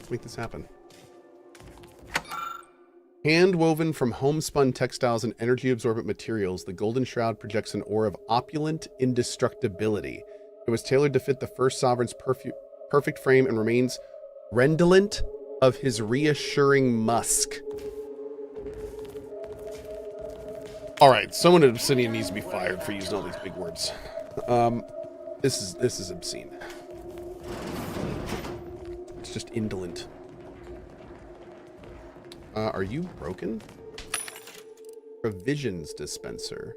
Let's make this happen. Hand-woven from homespun textiles and energy-absorbent materials, the Golden Shroud projects an aura of opulent indestructibility. It was tailored to fit the first sovereign's perfect frame and remains redolent of his reassuring musk. All right, someone at Obsidian needs to be fired for using all these big words. This is obscene. It's just indolent. Are you broken? Provisions dispenser.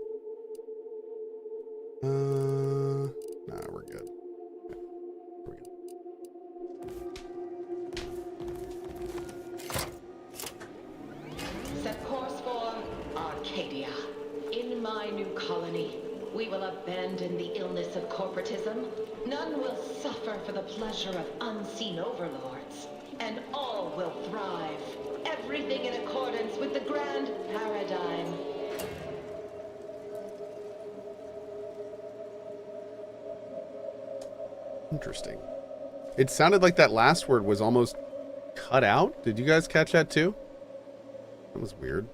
Nah, we're good. Okay, we're good. Set course for Arcadia. In my new colony, we will abandon the illness of corporatism. None will suffer for the pleasure of unseen overlords, and all will thrive. Everything in accordance with the grand paradigm. Interesting. It sounded like that last word was almost cut out. Did you guys catch that too? That was weird.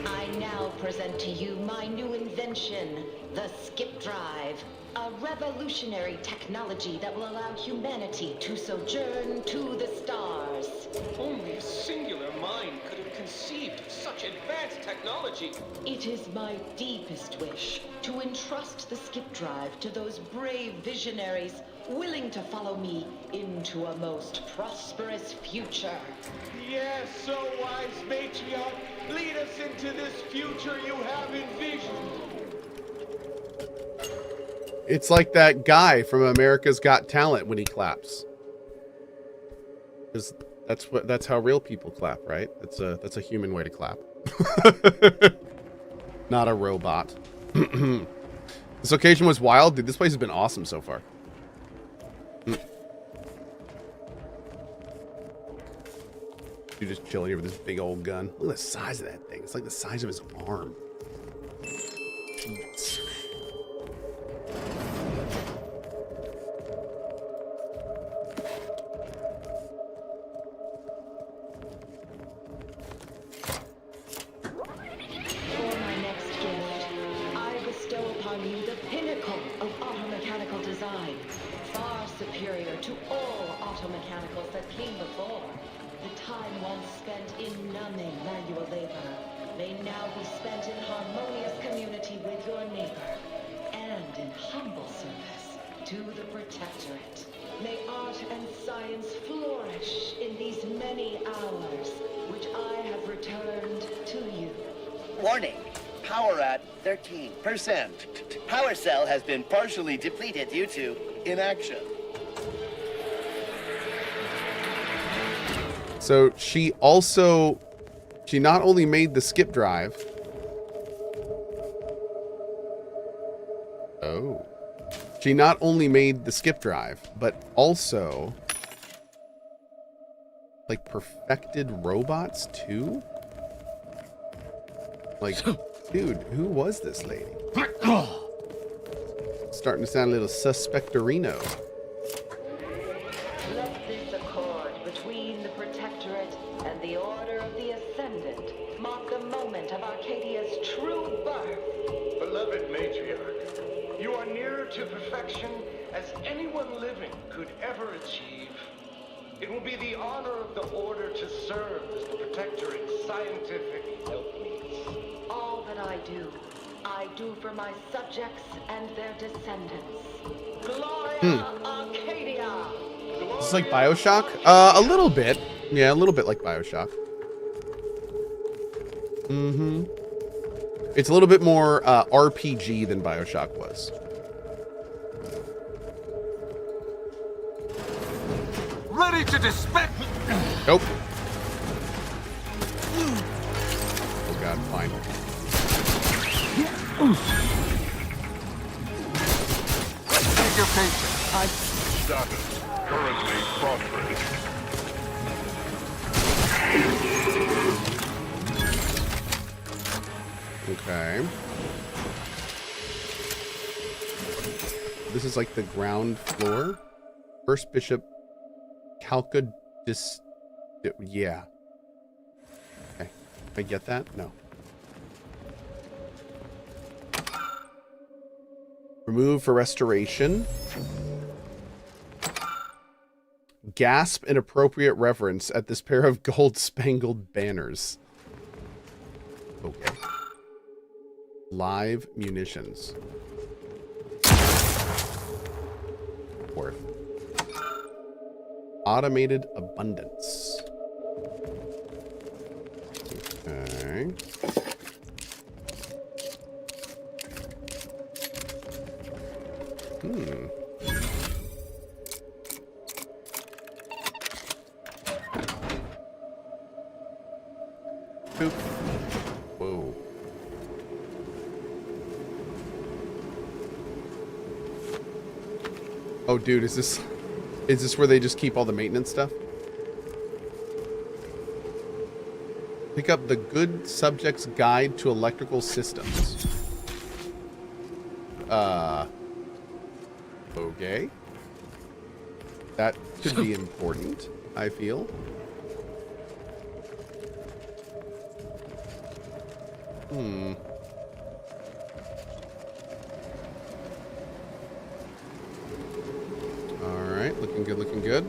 I now present to you my new invention, the Skip Drive. A revolutionary technology that will allow humanity to sojourn to the stars. Only a singular mind could have conceived such advanced technology. It is my deepest wish to entrust the Skip Drive to those brave visionaries willing to follow me into a most prosperous future. Yes, so wise, Matriarch. Lead us into this future you have envisioned. It's like that guy from America's Got Talent when he claps. Because that's how real people clap, right? That's a human way to clap. Not a robot. This occasion was wild. Dude, this place has been awesome so far. You're just chilling here with this big old gun. Look at the size of that thing. It's like the size of his arm. Jeez. Superior to all automechanicals that came before. The time once spent in numbing manual labor may now be spent in harmonious community with your neighbor and in humble service to the Protectorate. May art and science flourish in these many hours which I have returned to you. Warning. Power at 13%. Power cell has been partially depleted due to inaction. So she not only made the skip drive. Oh. She not only made the skip drive, but also like perfected robots too? Like, dude, who was this lady? Starting to sound a little suspectorino. Let this accord between the Protectorate and the Order of the Ascendant mark the moment of Arcadia's true birth. Beloved Matriarch, you are nearer to perfection as anyone living could ever achieve. It will be the honor of the Order to serve as the Protectorate's scientific helpmeets. All that I do for my subjects and their descendants. Gloria Arcadia! Is this like BioShock? A little bit. Yeah, a little bit like BioShock. Mm-hmm. It's a little bit more RPG than BioShock was. Ready to dispense! Nope. Oh god, fine. Take your patience. Status currently progress. Okay. this is like the ground floor. First Bishop Calcadis. Yeah. Okay. I get that? No. Remove for restoration. Gasp in appropriate reverence at this pair of gold-spangled banners. Okay. Live munitions. Worth. Automated abundance. Okay. Boop. Whoa. Oh, dude, is this where they just keep all the maintenance stuff? Pick up the Good Subject's Guide to Electrical Systems. Okay. That could be important, I feel. Alright, looking good, looking good.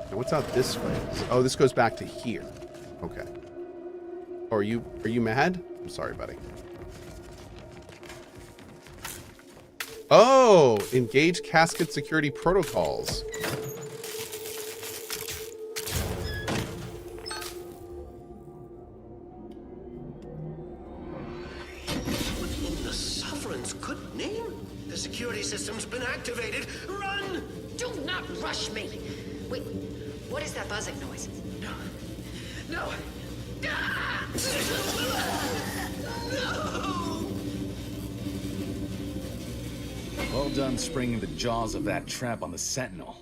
Now what's out this way? Oh, this goes back to here. Okay. Oh, are you mad? I'm sorry, buddy. Oh, engage casket security protocols. Activated. Run! Do not rush me. Wait, what is that buzzing noise? No. No. Well done springing the jaws of that tramp on the Sentinel.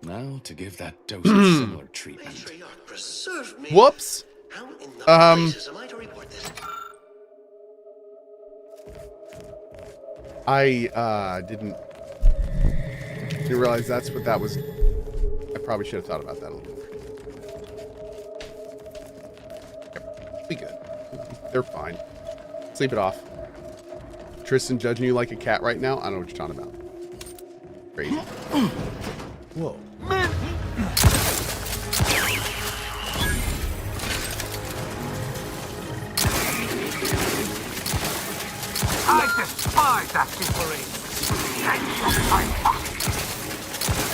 Now to give that dose of similar treatment. Matriarch, preserve me. Whoops. How in the places am I to report this? I didn't realize that's what that was. I probably should have thought about that a little more. Yep. Be good. They're fine. Sleep it off. Tristan judging you like a cat right now? I don't know what you're talking about. Crazy. Whoa. I despise asking for aid.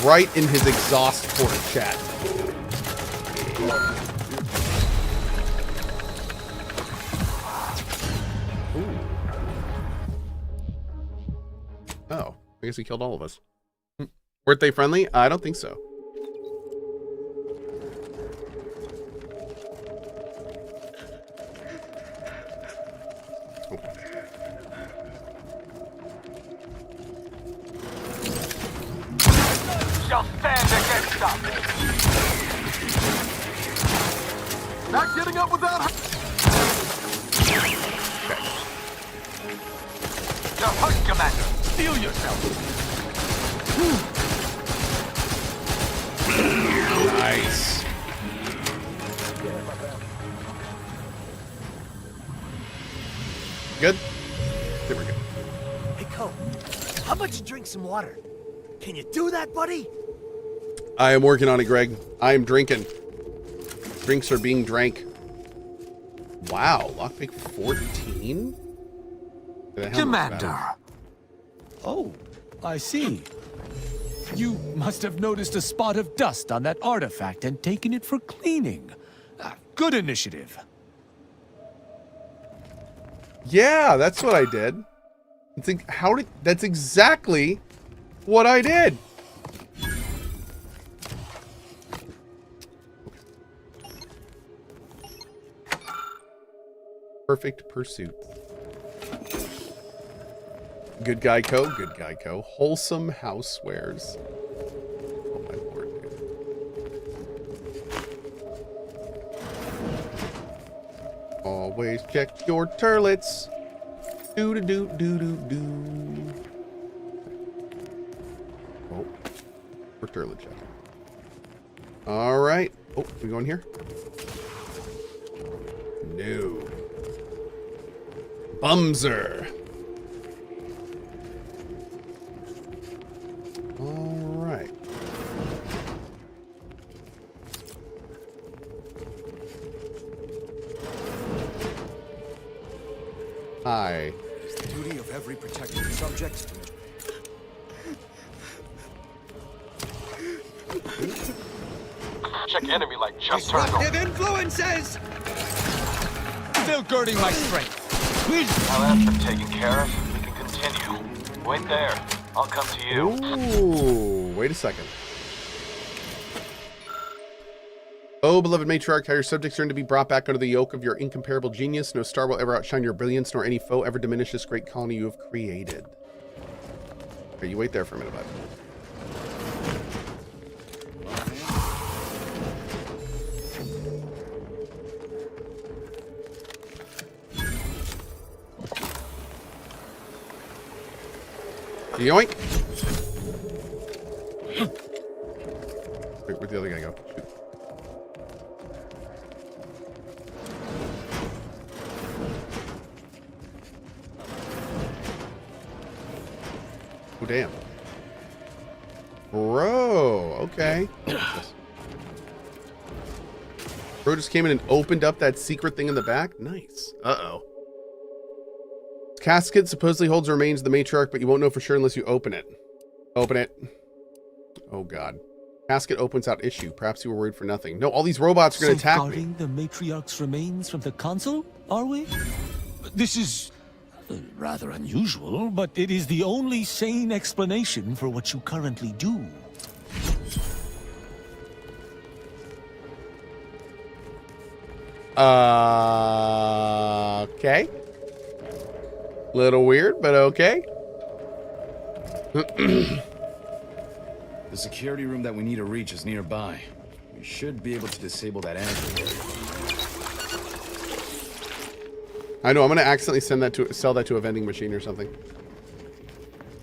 Right in his exhaust port, chat. Ooh. Oh, I guess he killed all of us. Weren't they friendly? I don't think so. Shall stand against us. Not getting up without her. Your host, Commander. Steel yourself. Nice. Good? There we go. Hey, Cohh, how about you drink some water? Can you do that, buddy? I am working on it, Greg. I am drinking. Drinks are being drank. Wow, lockpick 14? Commander. Oh, I see. You must have noticed a spot of dust on that artifact and taken it for cleaning. Good initiative. Yeah, that's what I did. That's exactly what I did. Perfect pursuit. Good guy, Cohh. Good guy, Cohh. Wholesome housewares. Oh my lord, dude. Oh, Always check your turlets. Do do do do do do. Oh, for turlet check. All right. Oh, we going here? No. Bumser. All right. Hi. It's the duty of every protected subject to Check enemy like just turned on. disruptive influences! Still girding my strength. Now that's been taken care of, we can continue. Wait there. I'll come to you. Ooh, wait a second. Oh, beloved Matriarch, how your subjects yearn to be brought back under the yoke of your incomparable genius. No star will ever outshine your brilliance, nor any foe ever diminish this great colony you have created. Okay, you wait there for a minute, bud. Yoink! Wait, where'd the other guy go? Shoot. Oh, damn. Bro, okay. Bro just came in and opened up that secret thing in the back? Nice. Uh-oh. Casket supposedly holds the remains of the Matriarch, but you won't know for sure unless you open it. Open it. Oh, God. Casket opens out issue. Perhaps you were worried for nothing. No, all these robots are going to attack me. Safeguarding the Matriarch's remains from the console, are we? This is rather unusual, but it is the only sane explanation for what you currently do. Okay. Little weird, but okay. The security room that we need to reach is nearby. We should be able to disable that energy. I know, I'm gonna accidentally sell that to a vending machine or something.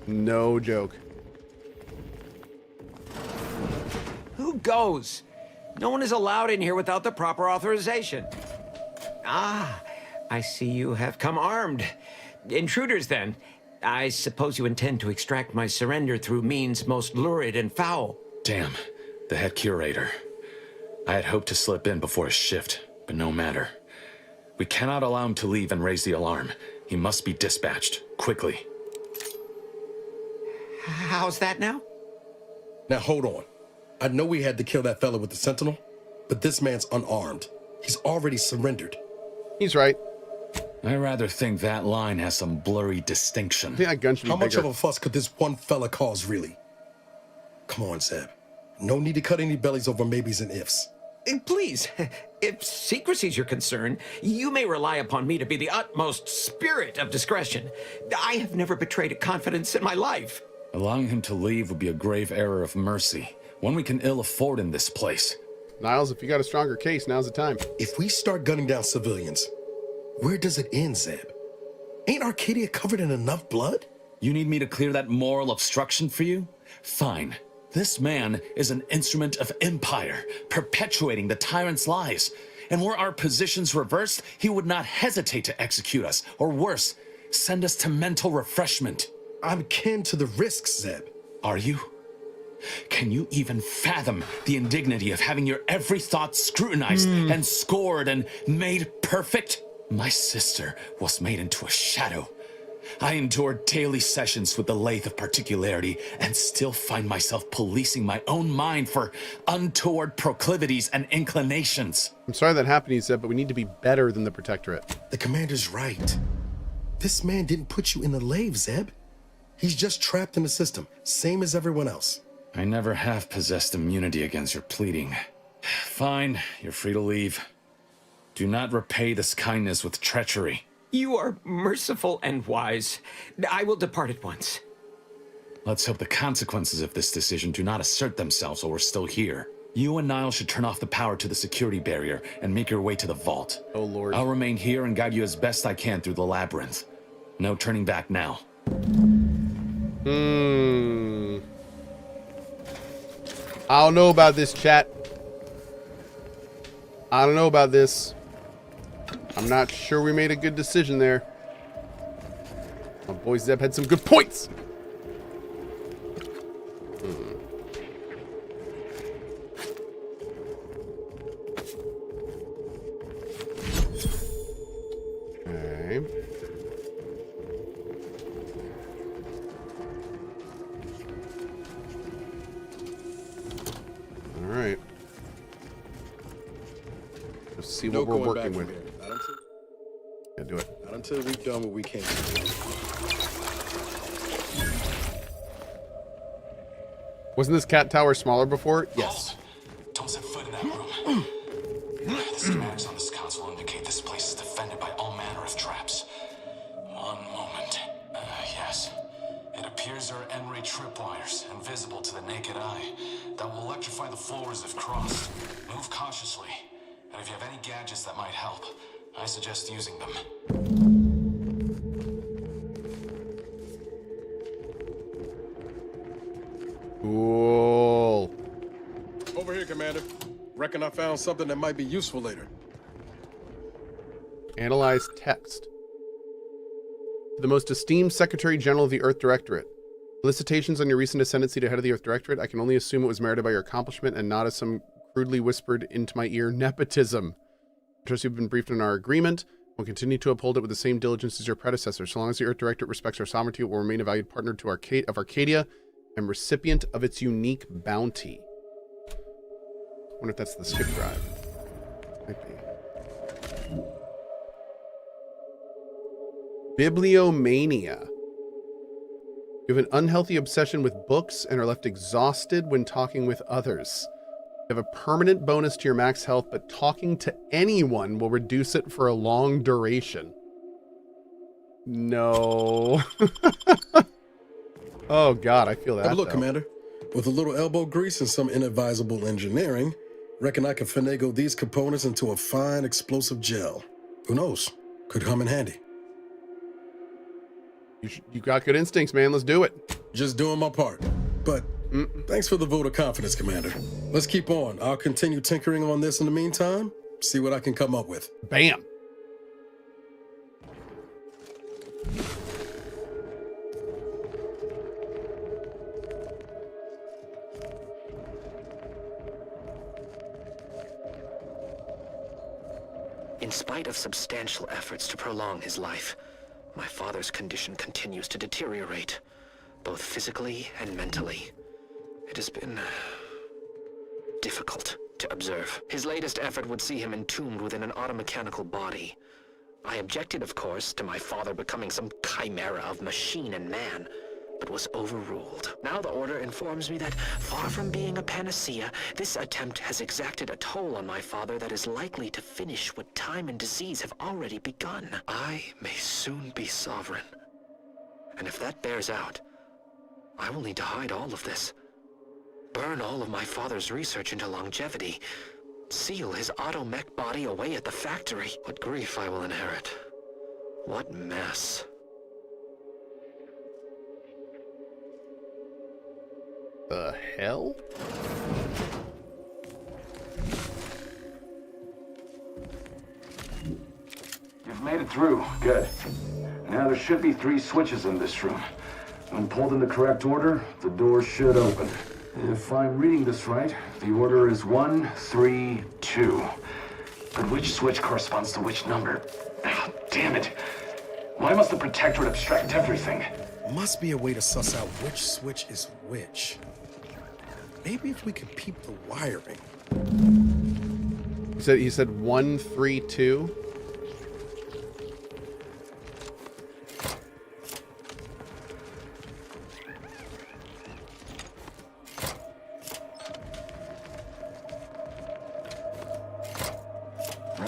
No joke. Who goes? No one is allowed in here without the proper authorization. Ah, I see you have come armed. Intruders, then. I suppose you intend to extract my surrender through means most lurid and foul. Damn, the head curator. I had hoped to slip in before his shift, but no matter. We cannot allow him to leave and raise the alarm. He must be dispatched, quickly. How's that now? Now hold on. I know we had to kill that fella with the Sentinel, but this man's unarmed. He's already surrendered. He's right. I rather think that line has some blurry distinction. I think that gun should be How much bigger. of a fuss could this one fella cause, really? Come on, Zeb. No need to cut any bellies over maybes and ifs. Please, if secrecy's your concern, you may rely upon me to be the utmost spirit of discretion. I have never betrayed a confidence in my life. Allowing him to leave would be a grave error of mercy, one we can ill afford in this place. Niles, if you got a stronger case, now's the time. If we start gunning down civilians, where does it end, Zeb? Ain't Arcadia covered in enough blood? You need me to clear that moral obstruction for you? Fine. This man is an instrument of empire, perpetuating the tyrant's lies. And were our positions reversed, he would not hesitate to execute us, or worse, send us to mental refreshment. I'm kin to the risks, Zeb. Are you? Can you even fathom the indignity of having your every thought scrutinized and scored and made perfect? My sister was made into a shadow. I endured daily sessions with the lathe of particularity and still find myself policing my own mind for untoward proclivities and inclinations. I'm sorry that happened, he said, but we need to be better than the Protectorate. The commander's right. This man didn't put you in the lathe, Zeb. He's just trapped in the system, same as everyone else. I never have possessed immunity against your pleading. Fine, you're free to leave. Do not repay this kindness with treachery. You are merciful and wise. I will depart at once. Let's hope the consequences of this decision do not assert themselves while we're still here. You and Niall should turn off the power to the security barrier and make your way to the vault. Oh, Lord. I'll remain here and guide you as best I can through the labyrinth. No turning back now. I don't know about this, chat. I don't know about this. I'm not sure we made a good decision there. My boy Zeb had some good points. Okay. All right. Let's see what we're working with. Yeah, do it. Not until we've done what we can. Wasn't this cat tower smaller before? Yes. Don't set foot in that room. The schematics on this console indicate this place is defended by all manner of traps. One moment. Yes. It appears there are N-ray tripwires, invisible to the naked eye, that will electrify the floors if crossed. Move cautiously, and if you have any gadgets that might help, I suggest using them. Cool. Over here, Commander. Reckon I found something that might be useful later. Analyze text. To the most esteemed Secretary General of the Earth Directorate. Felicitations on your recent ascendancy to head of the Earth Directorate. I can only assume it was merited by your accomplishment and not as some crudely whispered into my ear nepotism. I trust you've been briefed on our agreement. We'll continue to uphold it with the same diligence as your predecessor. So long as the Earth Directorate respects our sovereignty, it will remain a valued partner to Arcadia and recipient of its unique bounty. I wonder if that's the skip drive. Might be. Bibliomania. You have an unhealthy obsession with books and are left exhausted when talking with others. You have a permanent bonus to your max health, but talking to anyone will reduce it for a long duration. No. Oh, God, I feel that. Have a look, though. Commander. With a little elbow grease and some inadvisable engineering, reckon I can finagle these components into a fine explosive gel. Who knows? Could come in handy. You got good instincts, man. Let's do it. Just doing my part. But thanks for the vote of confidence, Commander. Let's keep on. I'll continue tinkering on this in the meantime. See what I can come up with. Bam. In spite of substantial efforts to prolong his life, my father's condition continues to deteriorate, both physically and mentally. It has been difficult to observe. His latest effort would see him entombed within an automechanical body. I objected, of course, to my father becoming some chimera of machine and man, but was overruled. Now the Order informs me that, far from being a panacea, this attempt has exacted a toll on my father that is likely to finish what time and disease have already begun. I may soon be sovereign. And if that bears out, I will need to hide all of this. Burn all of my father's research into longevity. Seal his auto-mech body away at the factory. What grief I will inherit. What mess. The hell? You've made it through. Good. Now there should be 3 switches in this room. When pulled in the correct order, the door should open. If I'm reading this right, the order is 1, 3, 2. But which switch corresponds to which number? Ah, damn it. Why must the Protectorate abstract everything? Must be a way to suss out which switch is which. Maybe if we could peep the wiring. He said 1, 3, 2.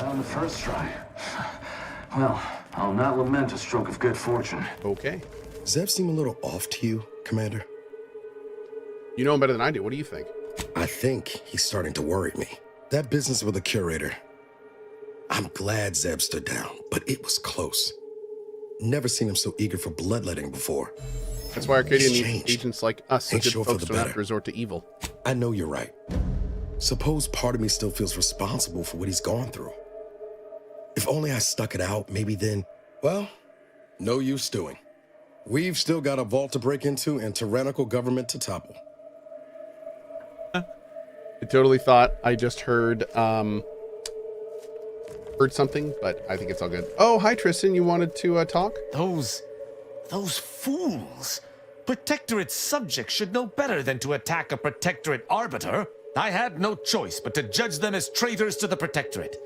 On the first try. Well, I'll not lament a stroke of good fortune. Okay. Does that seem a little off to you, Commander? You know him better than I do. What do you think? I think he's starting to worry me. That business with the Curator. I'm glad Zeb stood down, but it was close. Never seen him so eager for bloodletting before. That's why Arcadia He's needs changed. agents like us, so Ain't good sure for folks the don't have better. to resort to evil. I know you're right. Suppose part of me still feels responsible for what he's gone through. If only I stuck it out, maybe then, well, no use stewing. We've still got a vault to break into and tyrannical government to topple. I totally thought I just heard something, but I think it's all good. Oh, hi Tristan, you wanted to talk? Those fools. Protectorate subjects should know better than to attack a Protectorate arbiter. I had no choice but to judge them as traitors to the Protectorate.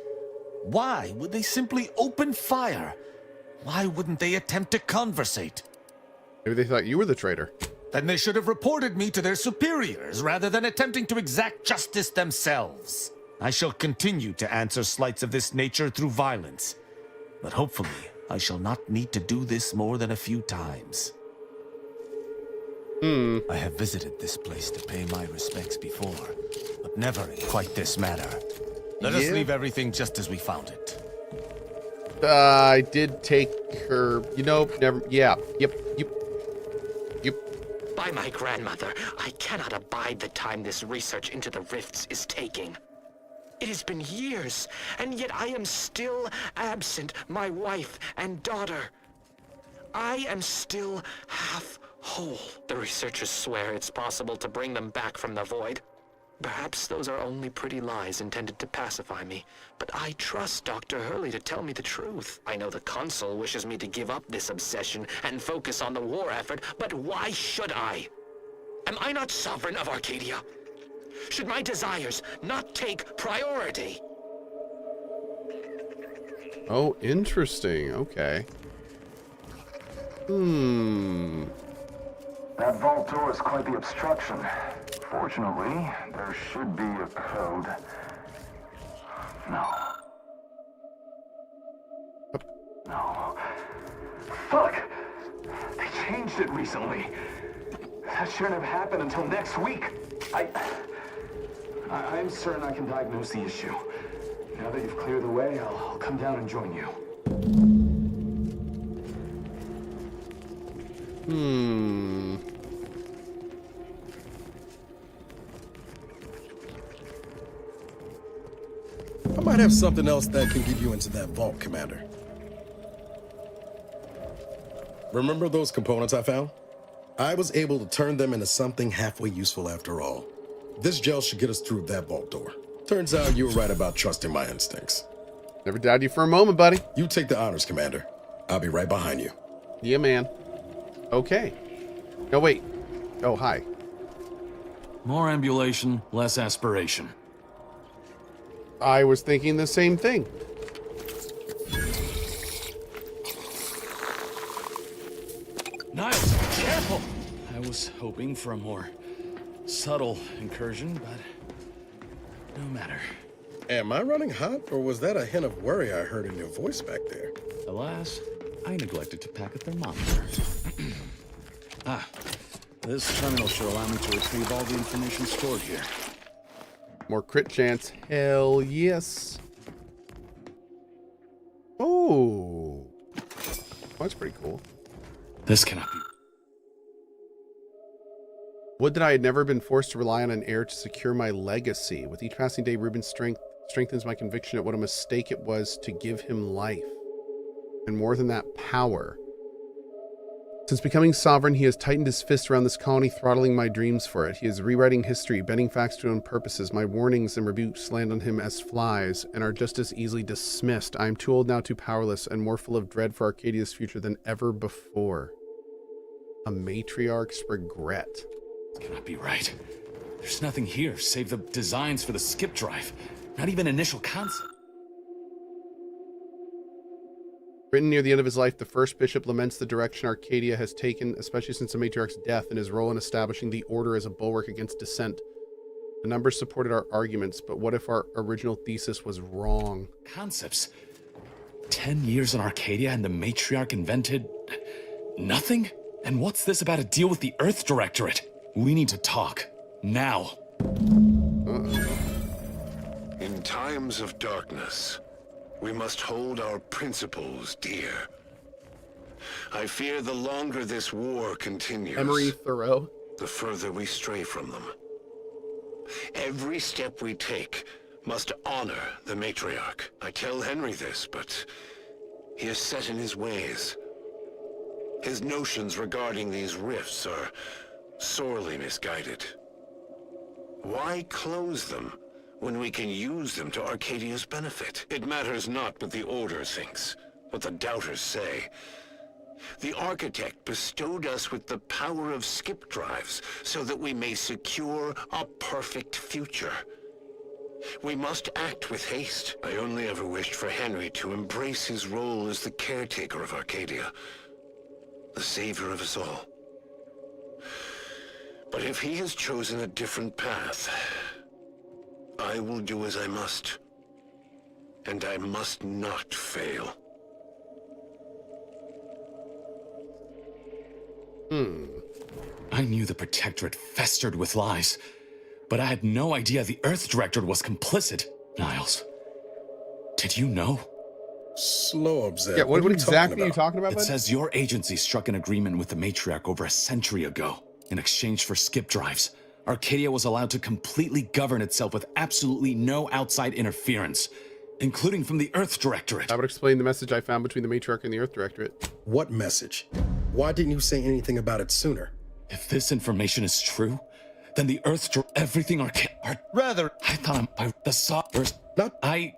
Why would they simply open fire? Why wouldn't they attempt to conversate? Maybe they thought you were the traitor. Then they should have reported me to their superiors rather than attempting to exact justice themselves. I shall continue to answer slights of this nature through violence, but hopefully I shall not need to do this more than a few times. I have visited this place to pay my respects before, but never in quite this manner. Let us leave everything just as we found it. I did take her, never, yeah, yep. By my grandmother, I cannot abide the time this research into the rifts is taking. It has been years, and yet I am still absent my wife and daughter. I am still half whole. The researchers swear it's possible to bring them back from the void. Perhaps those are only pretty lies intended to pacify me, but I trust Dr. Hurley to tell me the truth. I know the Consul wishes me to give up this obsession and focus on the war effort, but why should I? Am I not sovereign of Arcadia? Should my desires not take priority? Oh, interesting. Okay. That vault door is quite the obstruction. Fortunately, there should be a code. No. No. Fuck! They changed it recently. That shouldn't have happened until next week. I'm certain I can diagnose the issue. Now that you've cleared the way, I'll come down and join you. I might have something else that can get you into that vault, Commander. Remember those components I found? I was able to turn them into something halfway useful after all. This gel should get us through that vault door. Turns out you were right about trusting my instincts. Never doubted you for a moment, buddy. You take the honors, Commander. I'll be right behind you. Yeah, man. Okay. No, wait. Oh, hi. More ambulation, less aspiration. I was thinking the same thing. Niles, careful! I was hoping for a more subtle incursion, but no matter. Am I running hot, or was that a hint of worry I heard in your voice back there? Alas, I neglected to pack a thermometer. This terminal should allow me to retrieve all the information stored here. More crit chance. Hell yes. Oh. That's pretty cool. This cannot be. Would that I had never been forced to rely on an heir to secure my legacy. With each passing day, Ruben's strength strengthens my conviction at what a mistake it was to give him life. And more than that, power. Since becoming sovereign, he has tightened his fist around this colony, throttling my dreams for it. He is rewriting history, bending facts to his own purposes. My warnings and rebukes land on him as flies, and are just as easily dismissed. I am too old now, too powerless, and more full of dread for Arcadia's future than ever before. A matriarch's regret. This cannot be right. There's nothing here save the designs for the skip drive. Not even initial concept. Written near the end of his life, the first bishop laments the direction Arcadia has taken, especially since the matriarch's death and his role in establishing the order as a bulwark against dissent. The numbers supported our arguments, but what if our original thesis was wrong? Concepts. 10 years in Arcadia and the matriarch invented nothing? And what's this about a deal with the Earth Directorate? We need to talk. Now. times of darkness, we must hold our principles dear. I fear the longer this war continues, Emery Thoreau, the further we stray from them. Every step we take must honor the Matriarch. I tell Henry this, but he is set in his ways. His notions regarding these rifts are sorely misguided. Why close them when we can use them to Arcadia's benefit? It matters not what the Order thinks, what the doubters say. The Architect bestowed us with the power of skip drives so that we may secure a perfect future. We must act with haste. I only ever wished for Henry to embrace his role as the caretaker of Arcadia, the savior of us all. But if he has chosen a different path, I will do as I must. And I must not fail. I knew the Protectorate festered with lies, but I had no idea the Earth Directorate was complicit. Niles, did you know? Slow up, Zeb. Yeah, what are you exactly talking are you talking about, It bud? says your agency struck an agreement with the Matriarch over a century ago. In exchange for skip drives, Arcadia was allowed to completely govern itself with absolutely no outside interference, including from the Earth Directorate. That would explain the message I found between the Matriarch and the Earth Directorate. What message? Why didn't you say anything about it sooner? If this information is true, then the Earth everything Rather, I thought the first. Not.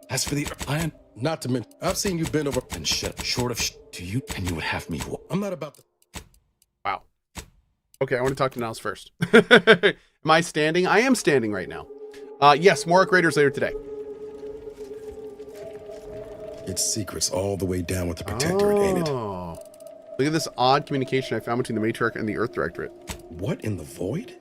As for the I Not to mention, I've seen you bend over. and short of to you, and you would have me. I'm not about to. Wow. Okay, I want to talk to Niles first. Am I standing? I am standing right now. Yes, more Arc Raiders later today. It's secrets all the way down with the Protectorate, ain't it? Oh. Look at this odd communication I found between the Matriarch and the Earth Directorate. What in the void?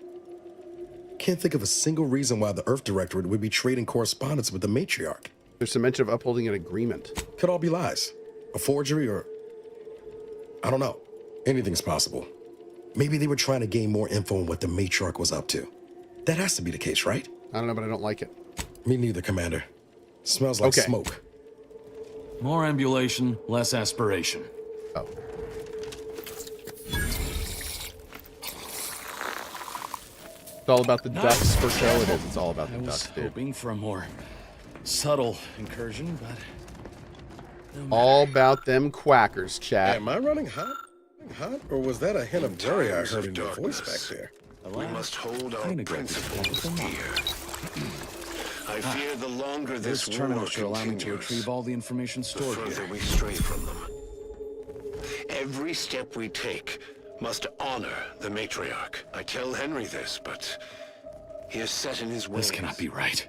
Can't think of a single reason why the Earth Directorate would be trading correspondence with the Matriarch. There's some mention of upholding an agreement. Could all be lies. A forgery or... I don't know. Anything's possible. Maybe they were trying to gain more info on what the Matriarch was up to. That has to be the case, right? I don't know, but I don't like it. Me neither, Commander. Smells like Okay. smoke. More ambulation, less aspiration. Oh. It's all about the ducks for show. It is. It's all about the I was ducks, dude. hoping for a more subtle incursion, but All about them quackers, chat. Am I running hot? Or was that a hint of worry I heard in your voice back there? We must hold our principles dear. I fear the longer this war terminal should allow me to continues, retrieve all the information the stored further here. we stray from them. Every step we take must honor the Matriarch. I tell Henry this, but he is set in his ways. This cannot be right.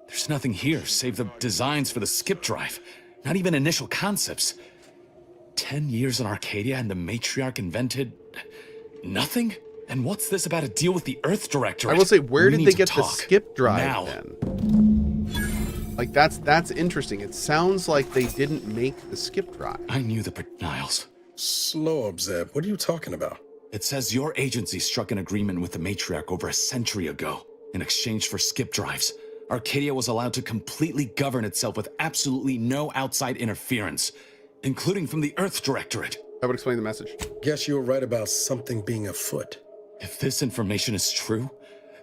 There's nothing here save the designs for the skip drive. Not even initial concepts. 10 years in Arcadia and the Matriarch invented nothing? And what's this about a deal with the Earth Directorate? I will say, where We did need they to get the talk skip drive now. then? Like, that's interesting. It sounds like they didn't make the skip drive. I knew the Niles. Slow up, Zeb. What are you talking about? It says your agency struck an agreement with the Matriarch over a century ago. In exchange for skip drives, Arcadia was allowed to completely govern itself with absolutely no outside interference, including from the Earth Directorate. That would explain the message. Guess you were right about something being afoot. If this information is true,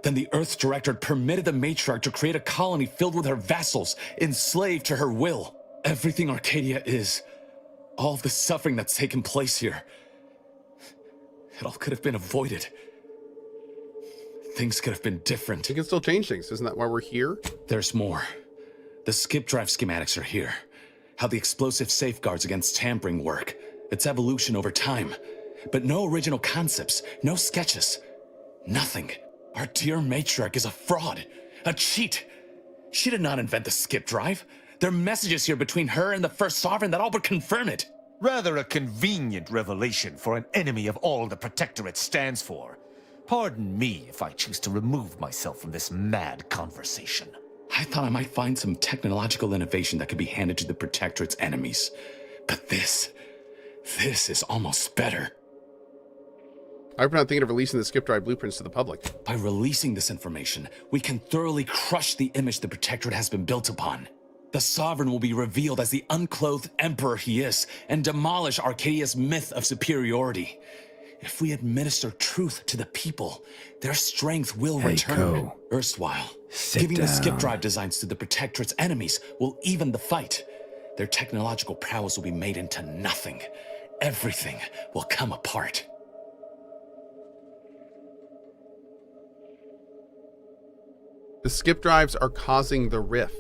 then the Earth Directorate permitted the Matriarch to create a colony filled with her vassals, enslaved to her will. Everything Arcadia is, all of the suffering that's taken place here, it all could have been avoided. Things could have been different. We can still change things. Isn't that why we're here? There's more. The skip drive schematics are here. How the explosive safeguards against tampering work. Its evolution over time. But no original concepts, no sketches. Nothing. Our dear Matriarch is a fraud. A cheat. She did not invent the skip drive. There are messages here between her and the First Sovereign that all but confirm it. rather a convenient revelation for an enemy of all the Protectorate stands for. Pardon me if I choose to remove myself from this mad conversation. I thought I might find some technological innovation that could be handed to the Protectorate's enemies. But this is almost better. I'm not thinking of releasing the skip drive blueprints to the public. By releasing this information, we can thoroughly crush the image the Protectorate has been built upon. The Sovereign will be revealed as the unclothed emperor he is, and demolish Arcadia's myth of superiority. If we administer truth to the people, their strength will return. Erstwhile, giving the skip drive designs to the Protectorate's enemies will even the fight. Their technological prowess will be made into nothing. Everything will come apart. The skip drives are causing the rift.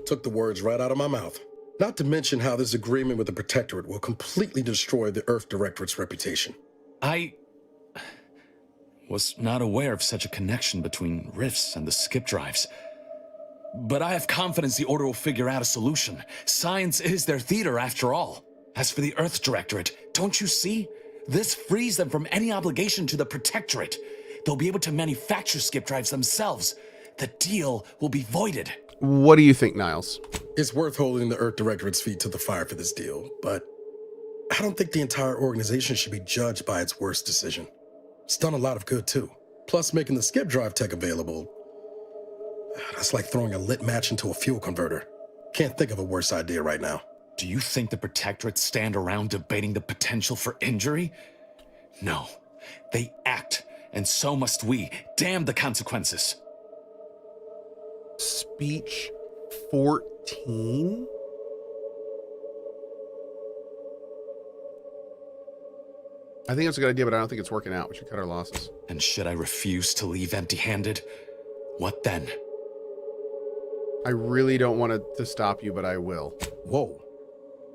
Took the words right out of my mouth. Not to mention how this agreement with the Protectorate will completely destroy the Earth Directorate's reputation. I was not aware of such a connection between rifts and the skip drives. But I have confidence the Order will figure out a solution. Science is their theater, after all. As for the Earth Directorate, don't you see? This frees them from any obligation to the Protectorate. They'll be able to manufacture skip drives themselves. The deal will be voided. What do you think, Niles? It's worth holding the Earth Directorate's feet to the fire for this deal, but I don't think the entire organization should be judged by its worst decision. It's done a lot of good, too. Plus, making the skip drive tech available, that's like throwing a lit match into a fuel converter. Can't think of a worse idea right now. Do you think the Protectorate stand around debating the potential for injury? No. They act, and so must we. Damn the consequences. Speech 14? I think it's a good idea, but I don't think it's working out. We should cut our losses. And should I refuse to leave empty-handed? What then? I really don't want to stop you, but I will. Whoa.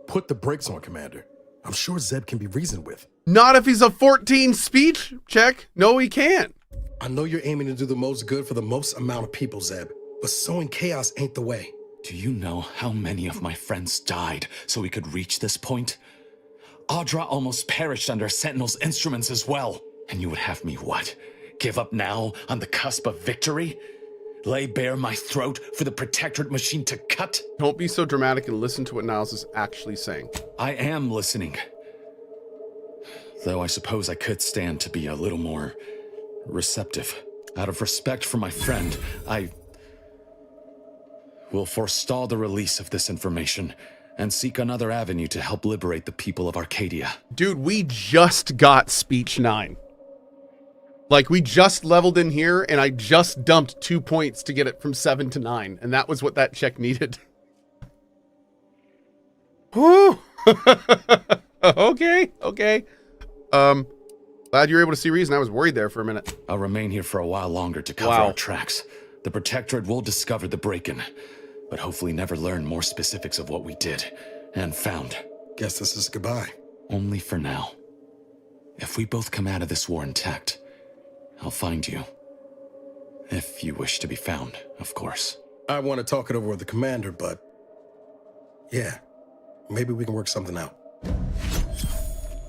Put the brakes on, Commander. I'm sure Zeb can be reasoned with. Not if he's a 14 speech check. No, he can't. I know you're aiming to do the most good for the most amount of people, Zeb, but sowing chaos ain't the way. Do you know how many of my friends died so we could reach this point? Audra almost perished under Sentinel's instruments as well. And you would have me what? Give up now on the cusp of victory? Lay bare my throat for the Protectorate machine to cut? Don't be so dramatic and listen to what Niles is actually saying. I am listening. Though I suppose I could stand to be a little more receptive. Out of respect for my friend, I will forestall the release of this information and seek another avenue to help liberate the people of Arcadia. Dude, we just got speech 9. Like, we just leveled in here, and I just dumped 2 points to get it from 7 to 9, and that was what that check needed. Whew. Okay. Glad you were able to see reason. I was worried there for a minute. I'll remain here for a while longer to cover our tracks. The Protectorate will discover the break-in, but hopefully never learn more specifics of what we did and found. Guess this is goodbye. Only for now. If we both come out of this war intact, I'll find you. If you wish to be found, of course. I want to talk it over with the commander, but yeah, maybe we can work something out.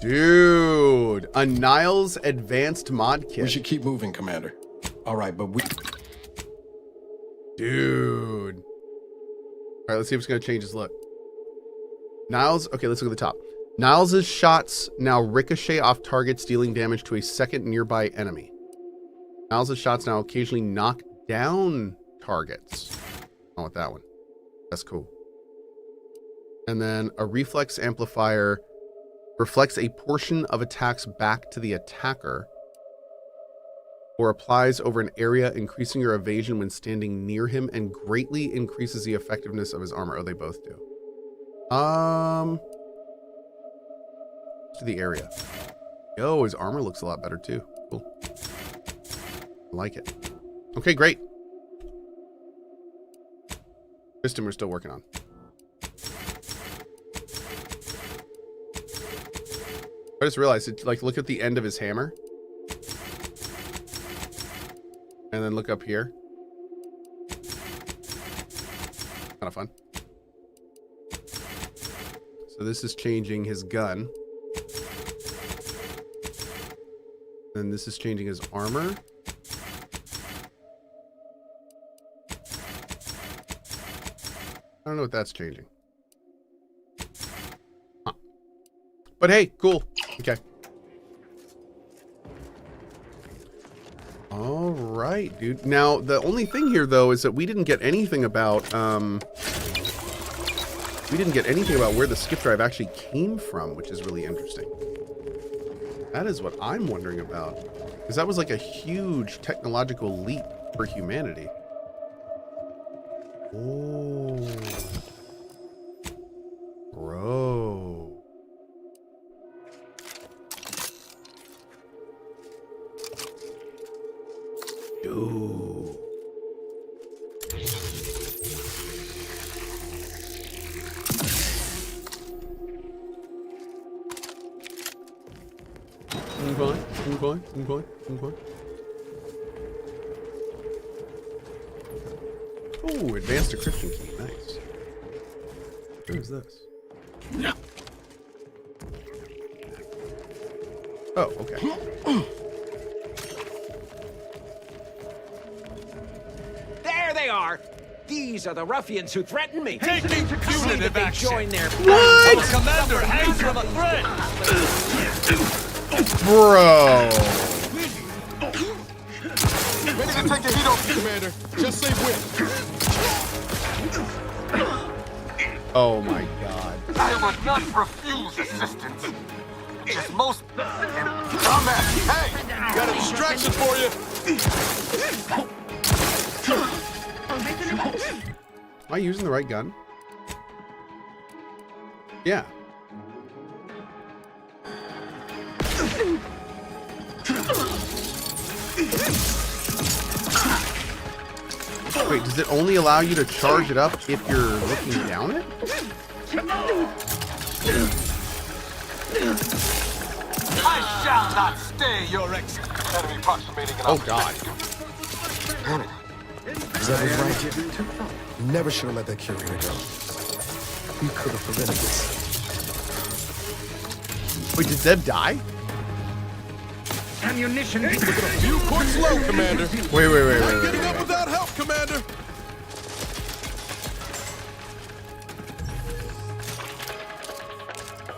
Dude, a Niles advanced mod kit. We should keep moving, Commander. All right, but we... Dude. All right, let's see if it's going to change his look. Niles, okay, let's look at the top. Niles' shots now ricochet off targets, dealing damage to a second nearby enemy. Niles' shots now occasionally knock down targets. I want that one. That's cool. And then a reflex amplifier reflects a portion of attacks back to the attacker, or applies over an area, increasing your evasion when standing near him and greatly increases the effectiveness of his armor. Oh, they both do. To the area. Yo, his armor looks a lot better too. Cool. I like it. Okay, great. System we're still working on. I just realized it, like, look at the end of his hammer. And then look up here. Kind of fun. So this is changing his gun. And this is changing his armor. I don't know what that's changing. Huh. But hey, cool. Okay. All right, dude. Now, the only thing here, though, is that we didn't get anything about, where the skip drive actually came from, which is really interesting. That is what I'm wondering about. Because that was like a huge technological leap for humanity. Oh. Bro. Dude. Oh, advanced decryption key. Nice. What is this? No. Oh, okay. There they are. These are the ruffians who threatened me. Taking punitive action. Join their What? Commander hangs from a thread. Bro. Ready to take the heat off you, Commander. Just say when. Oh my god. I will not refuse assistance. It's most dumbass. Hey, got a distraction for you. Am I using the right gun? Yeah. Wait, does it only allow you to charge it up if you're looking down it? I shall not stay your enemy approximating an Oh god. Zeb was right. You never should have let that Curator go. You could have prevented this. Wait, did Zeb die? Ammunition. Look at a few quarts low, Commander. Wait. Getting up without help, Commander.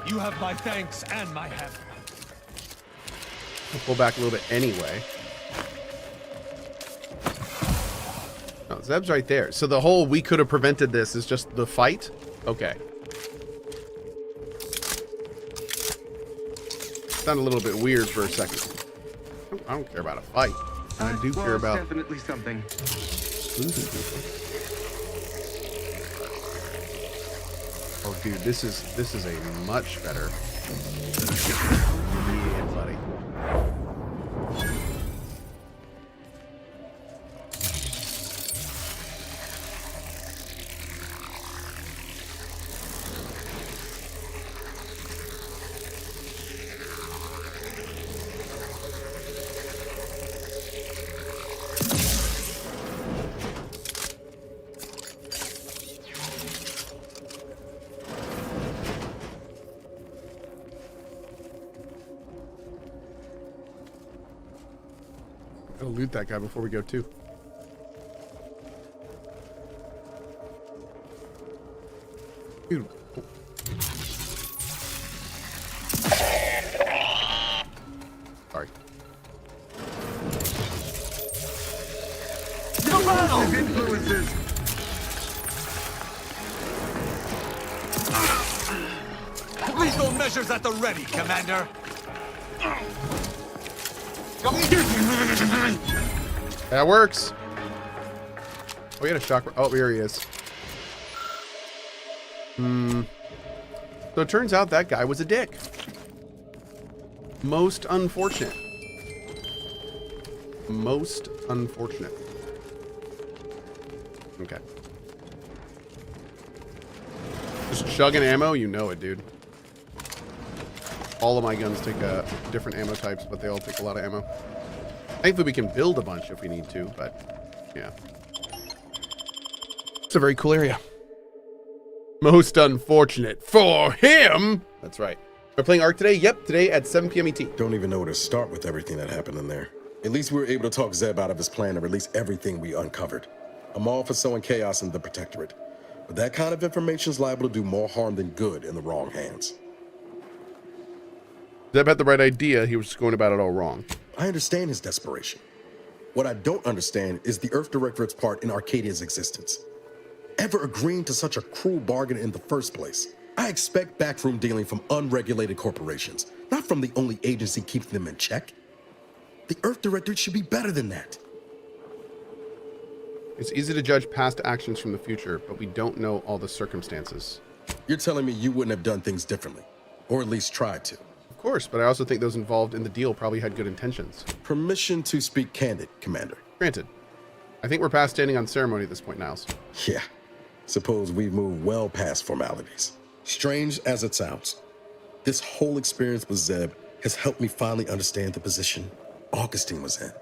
You have my thanks and my hammer. I'll pull back a little bit anyway. No, Zeb's right there. So the whole we could have prevented this is just the fight? Okay. Sounded a little bit weird for a second. I don't care about a fight. I do care about definitely something. losing people. Oh, dude, this is a much better. Yeah, buddy. Gotta loot that guy before we go too. Dude. Sorry. Influences. Lethal measures at the ready, Commander. That works. Oh, we had a shock. Oh, here he is. So it turns out that guy was a dick. Most unfortunate. Most unfortunate. Okay. Just chugging ammo, you know it, dude. All of my guns take different ammo types, but they all take a lot of ammo. Thankfully, we can build a bunch if we need to, but yeah. It's a very cool area. Most unfortunate for him. That's right. We're playing Ark today? Yep, today at 7 p.m. ET. Don't even know where to start with everything that happened in there. At least we were able to talk Zeb out of his plan and release everything we uncovered. I'm all for sowing chaos in the Protectorate, but that kind of information is liable to do more harm than good in the wrong hands. Zeb had the right idea. He was just going about it all wrong. I understand his desperation. What I don't understand is the Earth Directorate's part in Arcadia's existence. Ever agreeing to such a cruel bargain in the first place? I expect backroom dealing from unregulated corporations, not from the only agency keeping them in check. The Earth Directorate should be better than that. It's easy to judge past actions from the future, but we don't know all the circumstances. You're telling me you wouldn't have done things differently, or at least tried to? Of course, but I also think those involved in the deal probably had good intentions. Permission to speak candid, Commander. Granted. I think we're past standing on ceremony at this point, Niles. Yeah. Suppose we've moved well past formalities. Strange as it sounds, this whole experience with Zeb has helped me finally understand the position Augustine was in.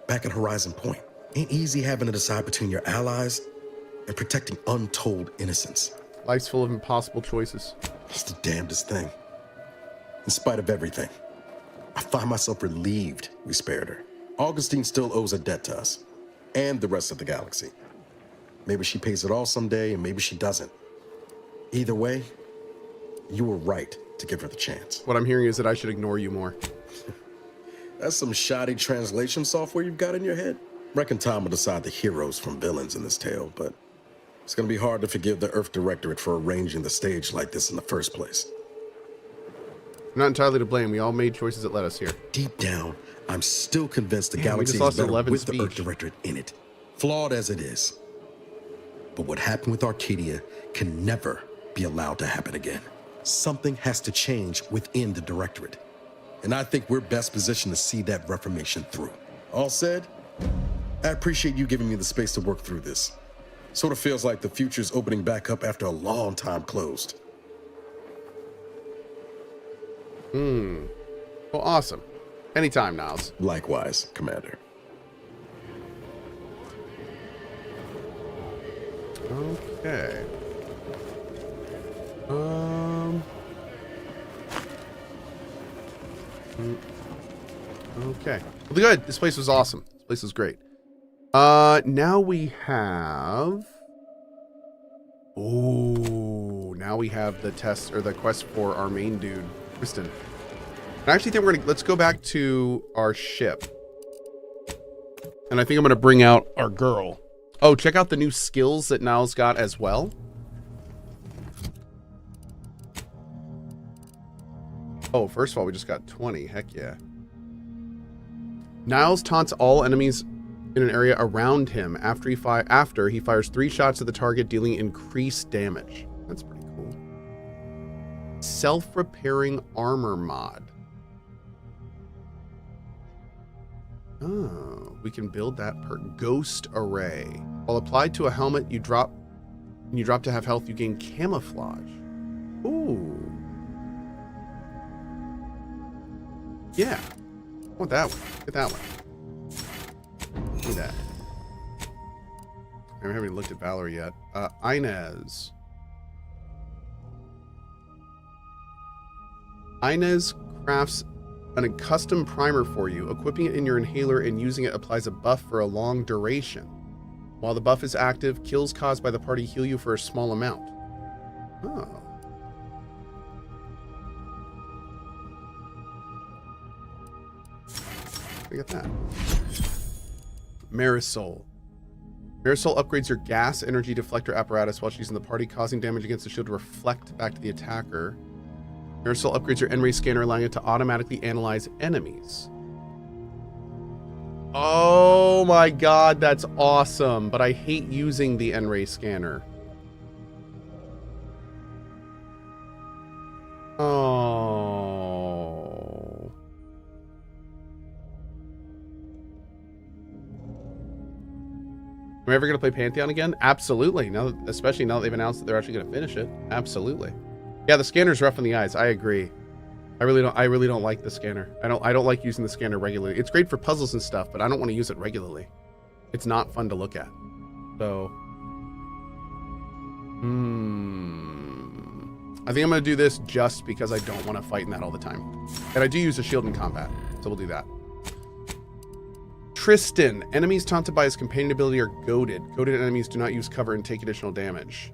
Back at Horizon Point, ain't easy having to decide between your allies and protecting untold innocence. Life's full of impossible choices. It's the damnedest thing. In spite of everything, I find myself relieved we spared her. Augustine still owes a debt to us, and the rest of the galaxy. Maybe she pays it all someday, and maybe she doesn't. Either way, you were right to give her the chance. What I'm hearing is that I should ignore you more. That's some shoddy translation software you've got in your head. Reckon time will decide the heroes from villains in this tale, but it's gonna be hard to forgive the Earth Directorate for arranging the stage like this in the first place. I'm not entirely to blame. We all made choices that led us here. Deep down, I'm still convinced the galaxy is better with the Earth Directorate in it. Flawed as it is. But what happened with Arcadia can never be allowed to happen again. Something has to change within the Directorate. And I think we're best positioned to see that reformation through. All said, I appreciate you giving me the space to work through this. Sort of feels like the future's opening back up after a long time closed. Well, awesome. Anytime, Niles. Likewise, Commander. Okay. Okay. Well, good. This place was awesome. This place was great. Now we have... Oh, now we have the test or the quest for our main dude, Kristen. I actually think we're gonna let's go back to our ship. And I think I'm gonna bring out our girl. Oh, check out the new skills that Niles got as well. Oh, first of all, we just got 20. Heck yeah. Niles taunts all enemies in an area around him after he fires 3 shots at the target, dealing increased damage. That's pretty cool. Self-repairing armor mod. Oh, we can build that per ghost array. While applied to a helmet, when you drop to half health, you gain camouflage. Ooh. Yeah. I want that one. Get that one. Do that. I haven't even looked at Valor yet. Inez. Inez crafts a custom primer for you. Equipping it in your inhaler and using it applies a buff for a long duration. While the buff is active, kills caused by the party heal you for a small amount. Oh. Look at that. Marisol. Marisol upgrades your gas energy deflector apparatus while she's in the party, causing damage against the shield to reflect back to the attacker. Marisol upgrades your N-ray scanner, allowing it to automatically analyze enemies. Oh my god, that's awesome, but I hate using the N-ray scanner. Oh. Am I ever going to play Pantheon again? Absolutely. Now, especially now that they've announced that they're actually going to finish it. Absolutely. Yeah, the scanner's rough in the eyes. I agree. I really don't like the scanner. I don't like using the scanner regularly. It's great for puzzles and stuff, but I don't want to use it regularly. It's not fun to look at. So, I think I'm going to do this just because I don't want to fight in that all the time. And I do use a shield in combat, so we'll do that. Tristan. Enemies taunted by his companion ability are goaded. Goaded enemies do not use cover and take additional damage.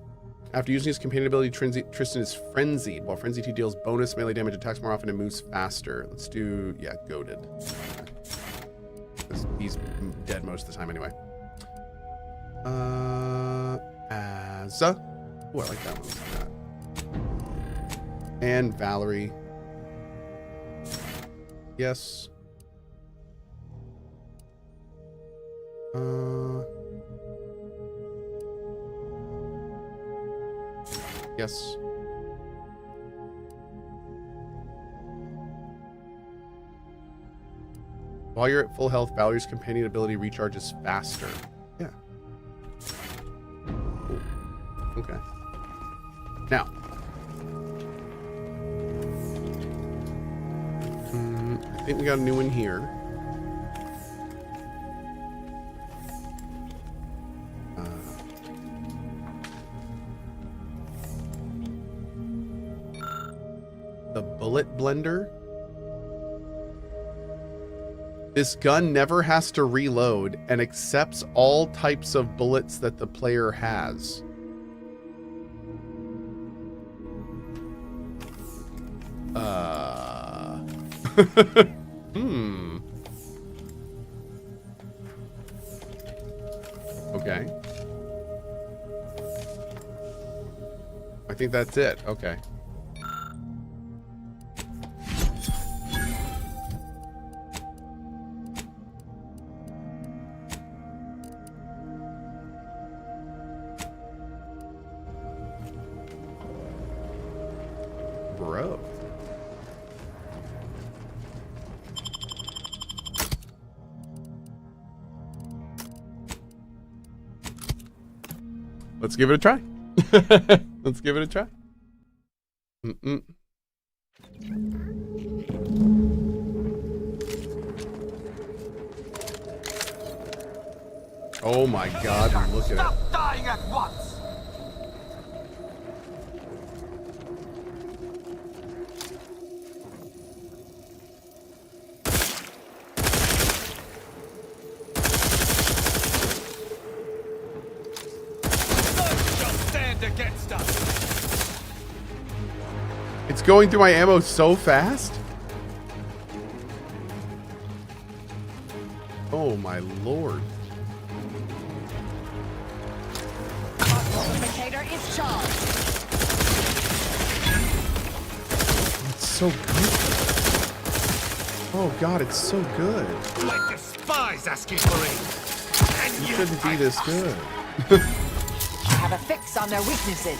After using his companion ability, Tristan is frenzied. While frenzied, he deals bonus melee damage, attacks more often, and moves faster. Let's do, yeah, goaded. because he's dead most of the time anyway. Azza. Oh, I like that one. And Valerie. Yes. Yes. While you're at full health, Valerie's companion ability recharges faster. Yeah. Cool. Okay. Now. I think we got a new one here. The bullet blender. This gun never has to reload and accepts all types of bullets that the player has. Okay. I think that's it. Okay. Bro. Let's give it a try. Let's give it a try. Oh my God, look at it. Stop dying at once! Against us. It's going through my ammo so fast. Oh my lord. Curator is charged. It's so good. Oh god, it's so good. I despise asking for aid. It shouldn't be this good. Have a fix on their weaknesses.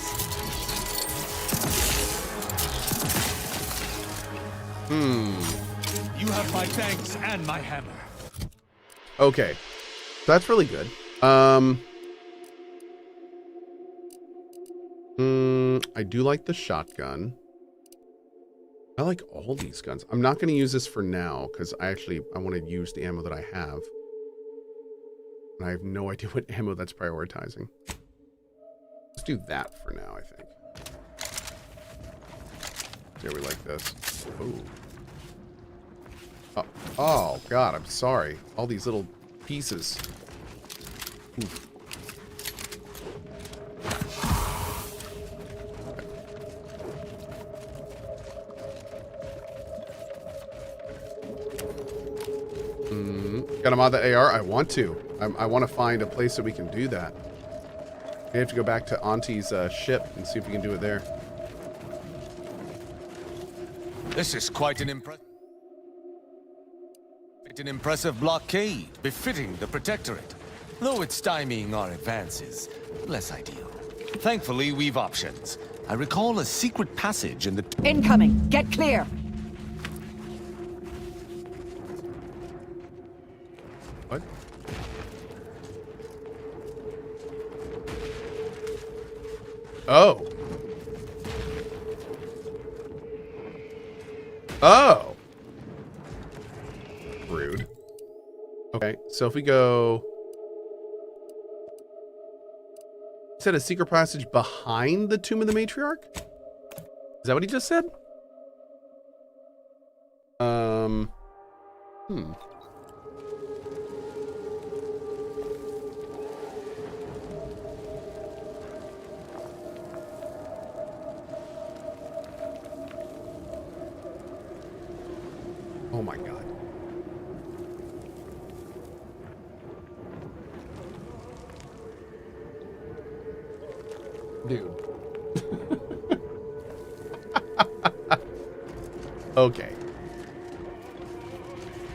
You have my thanks and my hammer. Okay. That's really good. I do like the shotgun. I like all these guns. I'm not going to use this for now because I want to use the ammo that I have. And I have no idea what ammo that's prioritizing. Let's do that for now, I think. There, we like this. Oh. Oh, God, I'm sorry. All these little pieces. Oof. Got to mod the AR? I want to. I want to find a place that we can do that. We have to go back to Auntie's ship and see if we can do it there. This is quite an impressive blockade, befitting the Protectorate. Though it's stymieing our advances, less ideal. Thankfully, we've options. I recall a secret passage in the... Incoming! Get clear! What? Oh. Oh. Rude. Okay, so if we go... You said a secret passage behind the Tomb of the Matriarch? Is that what he just said? Oh my God. Dude. Okay.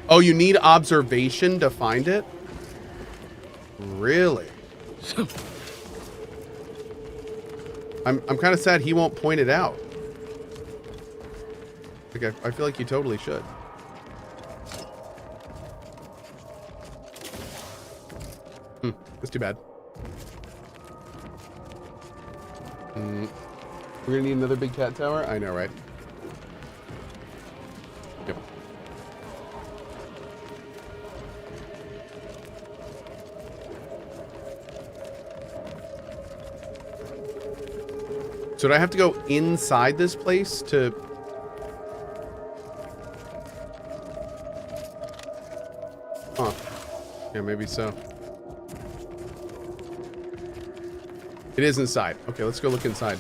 Oh, you need observation to find it? Really? I'm kind of sad he won't point it out. Okay, I feel like you totally should. That's too bad. We're gonna need another big cat tower? I know, right? Yep. So do I have to go inside this place to... Huh. Yeah, maybe so. It is inside. Okay, let's go look inside.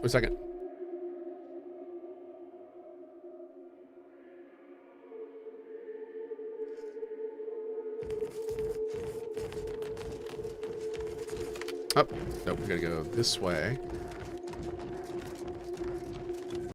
A second. Oh, nope, we gotta go this way.